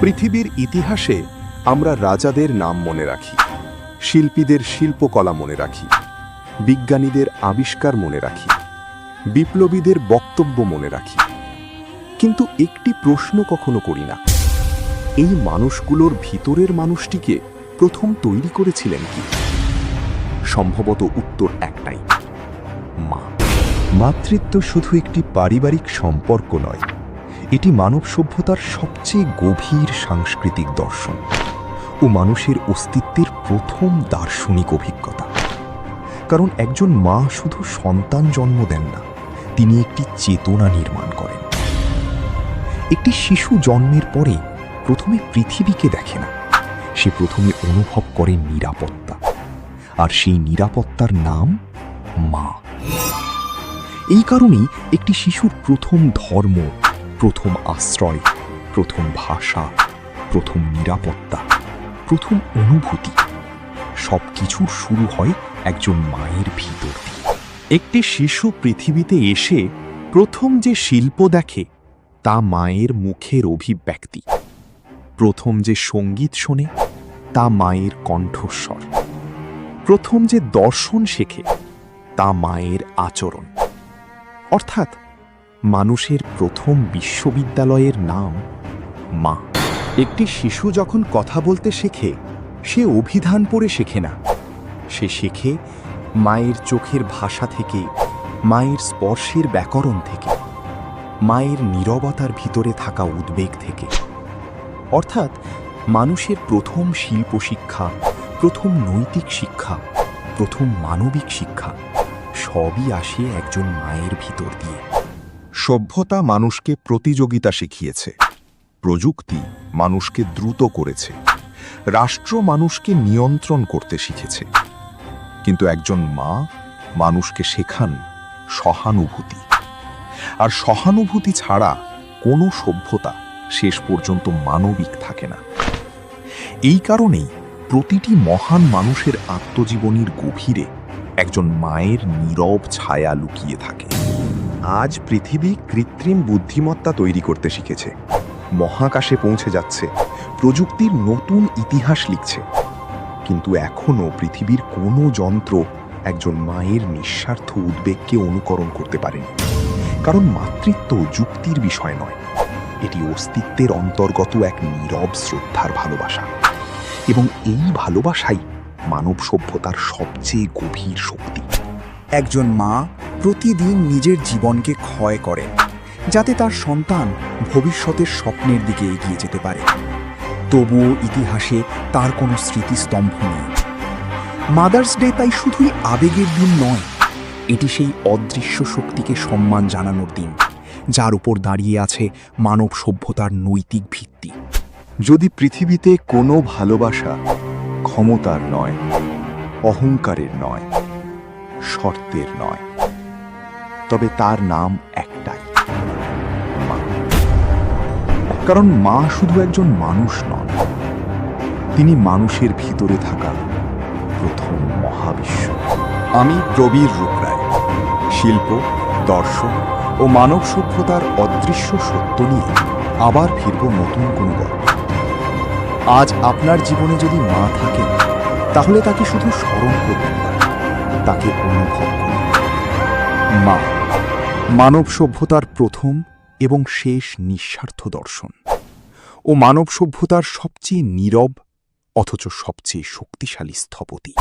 পৃথিবীর ইতিহাসে আমরা রাজাদের নাম মনে রাখি, শিল্পীদের শিল্পকলা মনে রাখি, বিজ্ঞানীদের আবিষ্কার মনে রাখি, বিপ্লবীদের বক্তব্য মনে রাখি। কিন্তু একটি প্রশ্ন কখনো করি না, এই মানুষগুলোর ভিতরের মানুষটিকে প্রথম তৈরি করেছিলেন কি? সম্ভবত উত্তর একটাই, মা। মাতৃত্ব শুধু একটি পারিবারিক সম্পর্ক নয়, এটি মানব সভ্যতার সবচেয়ে গভীর সাংস্কৃতিক দর্শন ও মানুষের অস্তিত্বের প্রথম দার্শনিক অভিজ্ঞতা। কারণ একজন মা শুধু সন্তান জন্ম দেন না, তিনি একটি চেতনা নির্মাণ করেন। একটি শিশু জন্মের পরে প্রথমে পৃথিবীকে দেখে না, সে প্রথমে অনুভব করে নিরাপত্তা, আর সেই নিরাপত্তার নাম মা। এই কারণেই একটি শিশুর প্রথম ধর্ম, প্রথম আশ্রয়, প্রথম ভাষা, প্রথম নিরাপত্তা, প্রথম অনুভূতি সবকিছুর শুরু হয় একজন মায়ের ভিতর দিয়ে। একটি শিশু পৃথিবীতে এসে প্রথম যে শিল্প দেখে তা মায়ের মুখের অভিব্যক্তি। প্রথম যে সঙ্গীত শোনে তা মায়ের কণ্ঠস্বর। প্রথম যে দর্শন শেখে তা মায়ের আচরণ। অর্থাৎ মানুষের প্রথম বিশ্ববিদ্যালয়ের নাম মা। একটি শিশু যখন কথা বলতে শেখে, সে অভিধান পড়ে শেখে না, সে শেখে মায়ের চোখের ভাষা থেকে, মায়ের স্পর্শের ব্যাকরণ থেকে, মায়ের নীরবতার ভিতরে থাকা উদ্বেগ থেকে। অর্থাৎ মানুষের প্রথম শিল্প শিক্ষা, প্রথম নৈতিক শিক্ষা, প্রথম মানবিক শিক্ষা সবই আসে একজন মায়ের ভিতর দিয়ে। সভ্যতা মানুষকে প্রতিযোগিতা শিখিয়েছে, প্রযুক্তি মানুষকে দ্রুত করেছে, রাষ্ট্র মানুষকে নিয়ন্ত্রণ করতে শিখেছে। কিন্তু একজন মা মানুষকে শেখান সহানুভূতি। আর সহানুভূতি ছাড়া কোনো সভ্যতা শেষ পর্যন্ত মানবিক থাকে না। এই কারণেই প্রতিটি মহান মানুষের আত্মজীবনীর গভীরে একজন মায়ের নীরব ছায়া লুকিয়ে থাকে। আজ পৃথিবী কৃত্রিম বুদ্ধিমত্তা তৈরি করতে শিখেছে, মহাকাশে পৌঁছে যাচ্ছে, প্রযুক্তির নতুন ইতিহাস লিখছে। কিন্তু এখনও পৃথিবীর কোনো যন্ত্র একজন মায়ের নিঃস্বার্থ উদ্বেগকে অনুকরণ করতে পারেনি। কারণ মাতৃত্ব যুক্তির বিষয় নয়, এটি অস্তিত্বের অন্তর্গত এক নীরব শ্রদ্ধার ভালোবাসা। এবং এই ভালোবাসাই মানব সভ্যতার সবচেয়ে গভীর শক্তি। একজন মা প্রতিদিন নিজের জীবনকে ক্ষয় করেন, যাতে তার সন্তান ভবিষ্যতের স্বপ্নের দিকে এগিয়ে যেতে পারে। তবুও ইতিহাসে তার কোনো স্মৃতিস্তম্ভ নেই। মাদার্স ডে তাই শুধুই আবেগের দিন নয়, এটি সেই অদৃশ্য শক্তিকে সম্মান জানানোর দিন, যার উপর দাঁড়িয়ে আছে মানব সভ্যতার নৈতিক ভিত্তি। যদি পৃথিবীতে কোনো ভালোবাসা ক্ষমতার নয়, অহংকারের নয়, শর্তের নয়, তবে তার নাম একটাই, মা। কারণ মা শুধু একজন মানুষ নন, তিনি মানুষের ভিতরে থাকা প্রথম মহাবিশ্ব। আমি প্রবীর রূপরায়, শিল্প, দর্শন ও মানব সভ্যতার অদৃশ্য সত্য নিয়ে আবার ফিরব নতুন কোনো গল্প। আজ আপনার জীবনে যদি মা থাকে, তাহলে তাকে শুধু স্মরণ করবেন না, তাকে অনুভব করুন। মা, মানব সভ্যতার প্রথম এবং শেষ নিঃস্বার্থ দর্শন ও মানব সভ্যতার সবচেয়ে নীরব অথচ সবচেয়ে শক্তিশালী স্থপতি।